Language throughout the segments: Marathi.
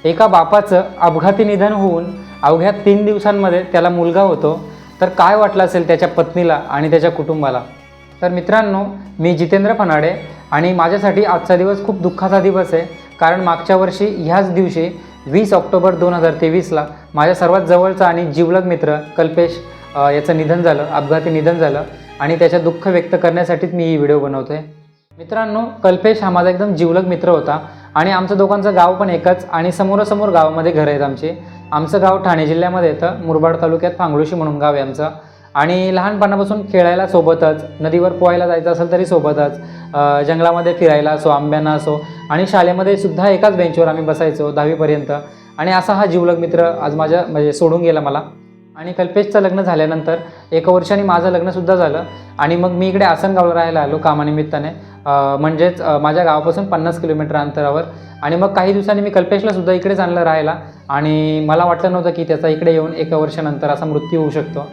एका बापाचं अपघाती निधन होऊन अवघ्या 3 दिवसांमध्ये त्याला मुलगा होतो, तर काय वाटलं असेल त्याच्या पत्नीला आणि त्याच्या कुटुंबाला. तर मित्रांनो, मी जितेंद्र फनाडे आणि माझ्यासाठी आजचा दिवस खूप दुःखाचा दिवस आहे. कारण मागच्या वर्षी ह्याच दिवशी 20 ऑक्टोबर 2023ला माझ्या सर्वात जवळचा आणि जिवलग मित्र कल्पेश याचं निधन झालं, अपघाती निधन झालं आणि त्याचं दुःख व्यक्त करण्यासाठीच मी ही व्हिडिओ बनवतो आहे. मित्रांनो, कल्पेश हा माझा एकदम जिवलग मित्र होता आणि आमचं दोघांचं गाव पण एकच आणि समोरासमोर गावामध्ये घरं आहेत आमची. आमचं गाव ठाणे जिल्ह्यामध्ये येतं, मुरबाड तालुक्यात फांगळुशी म्हणून गाव आहे आमचं. आणि लहानपणापासून खेळायला सोबतच, नदीवर पोहायला जायचं असेल तरी सोबतच, जंगलामध्ये फिरायला असो, आंब्यांना असो आणि शाळेमध्ये सुद्धा एकाच बेंचवर आम्ही बसायचो 10वीपर्यंत. आणि असा हा जिवलग मित्र आज माझ्या सोडून गेला मला. आणि कल्पेशचं लग्न झाल्यानंतर 1 वर्षाने माझं लग्नसुद्धा झालं आणि मग मी इकडे आसनगावला राहायला आलो कामानिमित्ताने, म्हणजेच माझ्या गावापासून 50 किलोमीटर अंतरावर. आणि मग काही दिवसांनी मी कल्पेशला सुद्धा इकडेच आणलं राहायला आणि मला वाटलं नव्हतं की त्याचा इकडे येऊन 1 वर्षानंतर असा मृत्यू होऊ शकतो.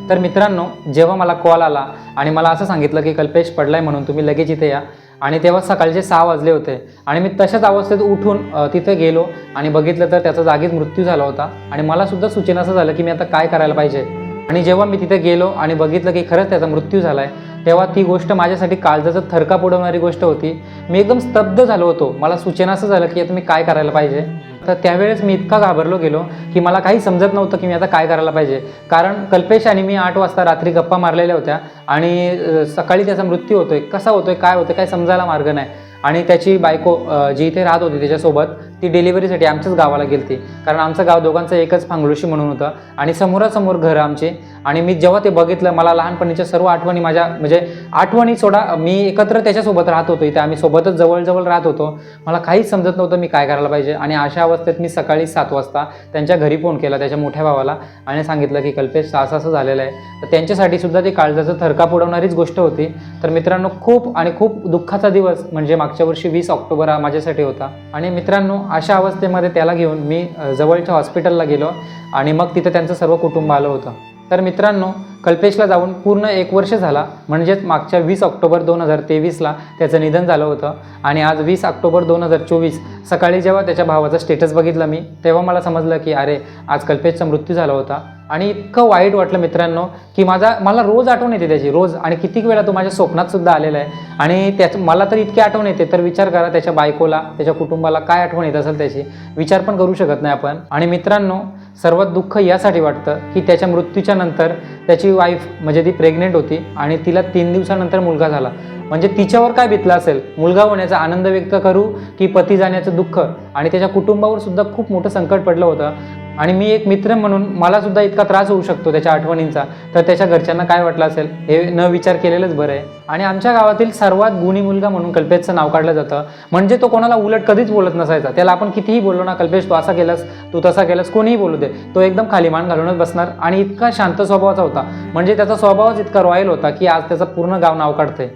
तर मित्रांनो, जेव्हा मला कॉल आला आणि मला असं सांगितलं की कल्पेश पडलाय म्हणून तुम्ही लगेच इथे या, आणि तेव्हा सकाळचे 6 वाजले होते आणि मी तशाच अवस्थेत उठून तिथे गेलो आणि बघितलं तर त्याचा जागीच मृत्यू झाला होता. आणि मला सुद्धा सूचना असं झालं की मी आता काय करायला पाहिजे. आणि जेव्हा मी तिथे गेलो आणि बघितलं की खरंच त्याचा मृत्यू झाला आहे, तेव्हा ती गोष्ट माझ्यासाठी काळजाचा थरकाप उडवणारी गोष्ट होती. मी एकदम स्तब्ध झालो होतो. मला सूचना असं झालं की आता मी काय करायला पाहिजे. तर त्यावेळेस मी इतका घाबरलो गेलो की मला काही समजत नव्हतं की मी आता काय करायला पाहिजे. कारण कल्पेश आणि मी 8 वाजता रात्री गप्पा मारलेल्या होत्या आणि सकाळी त्याचा मृत्यू होतोय, कसा होतोय, काय होतं, काय समजायला मार्ग नाही. आणि त्याची बायको जी इथे राहत होती त्याच्यासोबत, ती डिलिव्हरीसाठी आमच्याच गावाला गेलती. कारण आमचं गाव दोघांचं एकच फांगळुशी म्हणून होतं आणि समोरासमोर घरं आमची. आणि मी जेव्हा ते बघितलं, मला लहानपणीच्या सर्व आठवणी, माझ्या म्हणजे आठवणी सोडा, मी एकत्र त्याच्यासोबत राहत होतो इथे, आम्ही सोबतच जवळजवळ राहत होतो. मला काहीच समजत नव्हतं मी काय करायला पाहिजे. आणि अशा अवस्थेत मी सकाळी 7 वाजता त्यांच्या घरी फोन केला, त्याच्या मोठ्या भावाला, आणि सांगितलं की कल्पेश असं असं झालेलं आहे. तर त्यांच्यासाठी सुद्धा ती काळजाचं थरकाप उडवणारीच गोष्ट होती. तर मित्रांनो, खूप आणि खूप दुःखाचा दिवस म्हणजे मागच्या वर्षी 20 ऑक्टोबर हा माझ्यासाठी होता. आणि मित्रांनो, अशा अवस्थेमध्ये त्याला घेऊन मी जवळच्या हॉस्पिटलला गेलो आणि मग तिथं त्यांचं सर्व कुटुंब आलं होतं. तर मित्रांनो, कल्पेशला जाऊन पूर्ण 1 वर्ष झाला, म्हणजेच मागच्या 20 ऑक्टोबर 2023ला त्याचं निधन झालं होतं. आणि आज 20 ऑक्टोबर 2024 सकाळी जेव्हा त्याच्या भावाचा स्टेटस बघितला मी, तेव्हा मला समजलं की अरे, आज कल्पेशचा मृत्यू झाला होता. आणि इतकं वाईट वाटलं मित्रांनो की मला रोज आठवण येते त्याची, रोज. आणि कितीक वेळा तो माझ्या स्वप्नात सुद्धा आलेला आहे. आणि मला तर इतकी आठवण येते, तर विचार करा त्याच्या बायकोला, त्याच्या कुटुंबाला काय आठवण येत असेल त्याची, विचार पण करू शकत नाही आपण. आणि मित्रांनो, सर्वात दुःख यासाठी वाटतं की त्याच्या मृत्यूच्या नंतर त्याची वाईफ म्हणजे ती प्रेग्नेंट होती आणि तिला 3 दिवसानंतर मुलगा झाला. म्हणजे तिच्यावर काय बितलं असेल, मुलगा होण्याचा आनंद व्यक्त करू की पती जाण्याचं दुःख. आणि त्याच्या कुटुंबावर सुद्धा खूप मोठं संकट पडलं होतं. आणि मी एक मित्र म्हणून मला सुद्धा इतका त्रास होऊ शकतो त्याच्या आठवणींचा, तर त्याच्या घरच्यांना काय वाटलं असेल हे न विचार केलेलंच बरं आहे. आणि आमच्या गावातील सर्वात गुणी मुलगा म्हणून कल्पेशचं नाव काढलं जातं. म्हणजे तो कोणाला उलट कधीच बोलत नसायचा. त्याला आपण कितीही बोललो ना, कल्पेश तू असा केलास, तू तसा केलास, कोणीही बोलू दे, तो एकदम खाली मान घालूनच बसणार. आणि इतका शांत स्वभावाचा होता, म्हणजे त्याचा स्वभावच इतका रॉयल होता की आज त्याचं पूर्ण गाव नाव काढते.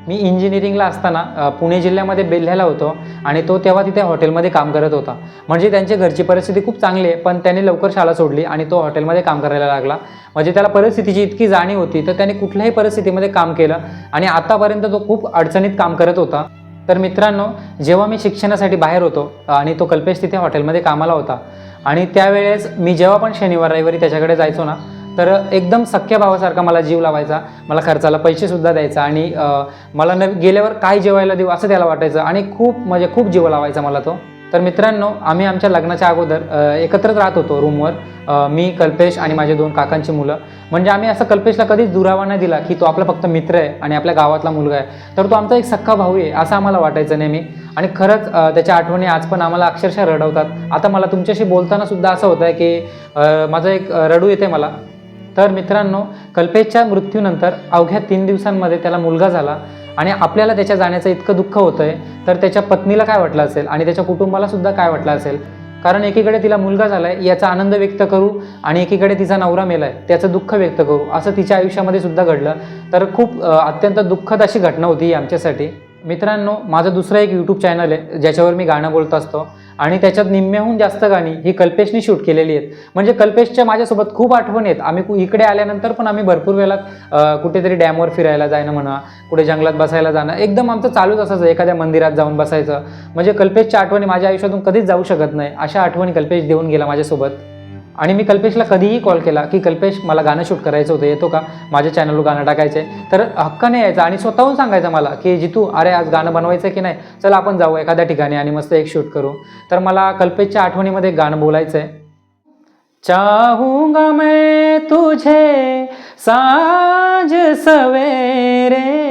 मी इंजिनिअरिंगला असताना पुणे जिल्ह्यामध्ये बेल्ह्याला होतो आणि तो तेव्हा तिथे हॉटेलमध्ये काम करत होता. म्हणजे त्यांची घरची परिस्थिती खूप चांगली आहे, पण त्याने लवकर शाळा सोडली आणि तो हॉटेलमध्ये काम करायला लागला. म्हणजे त्याला परिस्थितीची इतकी जाणीव होती, तर त्याने कुठल्याही परिस्थितीमध्ये काम केलं आणि आतापर्यंत तो खूप अडचणीत काम करत होता. तर मित्रांनो, जेव्हा मी शिक्षणासाठी बाहेर होतो आणि तो कल्पेश तिथे हॉटेलमध्ये कामाला होता, आणि त्यावेळेस मी जेव्हा पण शनिवार रविवारी त्याच्याकडे जायचो ना, तर एकदम सख्या भावासारखा मला जीव लावायचा. मला खर्चाला पैसेसुद्धा द्यायचा आणि मला गेल्यावर काय जेवायला देऊ असं त्याला वाटायचं. आणि खूप जीव लावायचा मला तो. तर मित्रांनो, आम्ही आमच्या लग्नाच्या अगोदर एकत्रच राहत होतो रूमवर, मी, कल्पेश आणि माझे 2 काकांची मुलं. म्हणजे आम्ही असं कल्पेशला कधीच दुरावा नाही दिला की तो आपला फक्त मित्र आहे आणि आपल्या गावातला मुलगा आहे, तर तो आमचा एक सख्खा भाऊ आहे असं आम्हाला वाटायचं नेहमी. आणि खरंच त्याच्या आठवणी आज पण आम्हाला अक्षरशः रडवतात. आता मला तुमच्याशी बोलताना सुद्धा असं होतं आहे की माझं एक रडू येते मला. तर मित्रांनो, कल्पेशच्या मृत्यूनंतर अवघ्या 3 दिवसांमध्ये त्याला मुलगा झाला आणि आपल्याला त्याच्या जाण्याचं इतकं दुःख होतं आहे, तर त्याच्या पत्नीला काय वाटलं असेल आणि त्याच्या कुटुंबाला सुद्धा काय वाटलं असेल. कारण एकीकडे तिला मुलगा झाला आहे याचा आनंद व्यक्त करू आणि एकीकडे तिचा नवरा मेला आहे त्याचं दुःख व्यक्त करू, असं तिच्या आयुष्यामध्ये सुद्धा घडलं. तर खूप अत्यंत दुःखद अशी घटना होती आमच्यासाठी. मित्रांनो, माझं दुसरं एक यूट्यूब चॅनल आहे ज्याच्यावर मी गाणं बोलत असतो आणि त्याच्यात निम्म्याहून जास्त गाणी ही कल्पेशनी शूट केलेली आहेत. म्हणजे कल्पेशच्या माझ्यासोबत खूप आठवणी आहेत. आम्ही इकडे आल्यानंतर पण आम्ही भरपूर वेळा कुठेतरी डॅमवर फिरायला जाणं म्हणा, कुठे जंगलात बसायला जाणं, एकदम आमचं चालूच असायचं. एखाद्या मंदिरात जाऊन बसायचं. म्हणजे कल्पेशच्या आठवणी माझ्या आयुष्यातून कधीच जाऊ शकत नाही, अशा आठवणी कल्पेश देऊन गेला माझ्यासोबत. आणि मी कल्पेशला कधीही कॉल केला की कल्पेश मला गाणं शूट करायचं होतं, येतो का, माझ्या चॅनलवर गाणं टाकायचं आहे, तर हक्काने यायचा आणि स्वतःहून सांगायचा मला की जितू अरे आज गाणं बनवायचं की नाही, चला आपण जाऊ एखाद्या ठिकाणी आणि मस्त एक शूट करू. तर मला कल्पेशच्या आठवणीमध्ये गाणं बोलायचं आहे. चाहूंगा मैं तुझे साँझ सवेरे,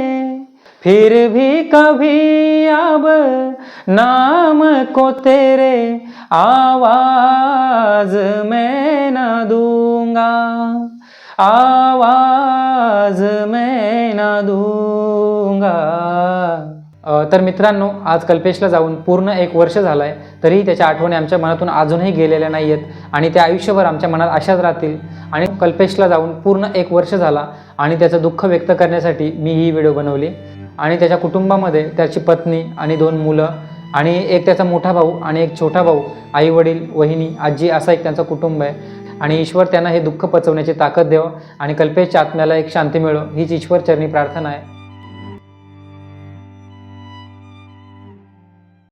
फिर भी कभी अब नाम को तेरे आवाज मैं न दूंगा, आवाज मैं न दूंगा. तर मित्रांनो, आज कल्पेशला जाऊन पूर्ण 1 वर्ष झालं आहे, तरीही त्याच्या आठवणी आमच्या मनातून अजूनही गेलेल्या नाही आहेत आणि त्या आयुष्यभर आमच्या मनात अशाच राहतील. आणि कल्पेशला जाऊन पूर्ण 1 वर्ष झाला आणि त्याचं दुःख व्यक्त करण्यासाठी मी ही व्हिडिओ बनवली. आणि त्याच्या कुटुंबामध्ये त्याची पत्नी आणि 2 मुलं आणि एक त्याचा मोठा भाऊ आणि एक छोटा भाऊ, आई वडील, वहिनी, आजी असा एक त्यांचं कुटुंब आहे. आणि ईश्वर त्यांना हे दुःख पचवण्याची ताकद द्यावं आणि कल्पेशच्या आत्म्याला एक शांती मिळो हीच ईश्वरचरणी प्रार्थना आहे.